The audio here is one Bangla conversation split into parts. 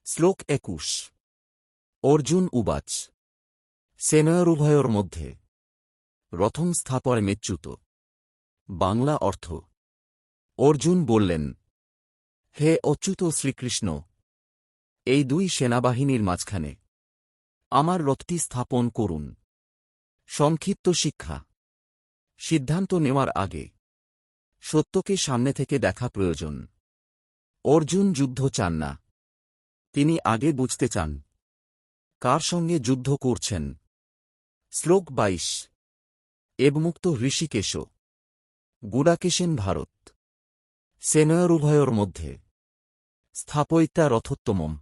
শ্লোক ২১। অর্জুন উবাচ সেনয়োরুভয়োর মধ্যে রথং স্থাপয় মেচ্যুত। বাংলা অর্থ। অর্জুন বললেন, হে অচ্যুত শ্রীকৃষ্ণ, এই দুই সেনাবাহিনীর মাঝখানে আমার রথটি স্থাপন করুন। সংক্ষিপ্ত শিক্ষা। সিদ্ধান্ত নেওয়ার আগে সত্যকে সামনে থেকে দেখা প্রয়োজন। অর্জুন যুদ্ধ চান না, তিনি আগে বুঝতে চান কার সঙ্গে যুদ্ধ করছেন। শ্লোক ২২। এবমুক্ত ঋষিকেশ গুডাকেশেন ভারত সেনয়োরুভয়োর মধ্যে স্থাপয়িতা রথোত্তমম।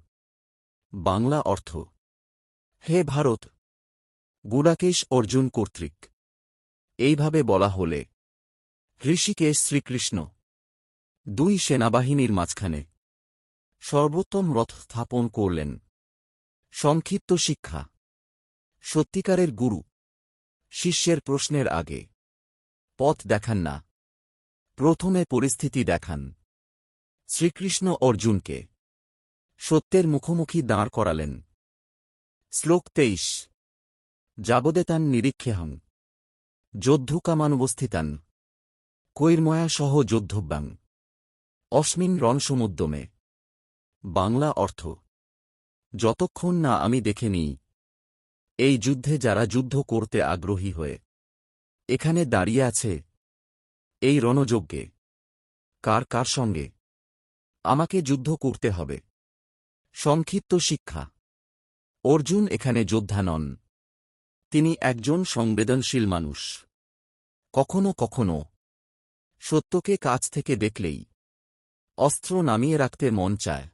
বাংলা অর্থ। হে ভারত, গুডাকেশ অর্জুন কর্তৃক এইভাবে বলা হলে ঋষিকেশ শ্রীকৃষ্ণ দুই সেনাবাহিনীর মাঝখানে সর্বোত্তম রথ স্থাপন করলেন। সংক্ষিপ্ত শিক্ষা। সত্যিকারের গুরু শিষ্যের প্রশ্নের আগে পথ দেখান না, প্রথমে পরিস্থিতি দেখান। শ্রীকৃষ্ণ অর্জুনকে সত্যের মুখোমুখি দাঁড় করালেন। শ্লোক ২৩। যাবদেতান নিরীক্ষেহং যোদ্ধুকামানুবস্থিতান কৈর্ময়া সহ যোদ্ধব্যাং অস্মিন রণসমুদ্যমে। বাংলা অর্থ। যতক্ষণ না আমি দেখে নিই এই যুদ্ধে যারা যুদ্ধ করতে আগ্রহী হয়ে এখানে দাঁড়িয়ে আছে, এই রণযজ্ঞে কার কার সঙ্গে আমাকে যুদ্ধ করতে হবে। সংক্ষিপ্ত শিক্ষা। অর্জুন এখানে যোদ্ধা নন, তিনি একজন সংবেদনশীল মানুষ। কখনো কখনো সত্যকে কাছ থেকে দেখলেই অস্ত্র নামিয়ে রাখতে মন চায়।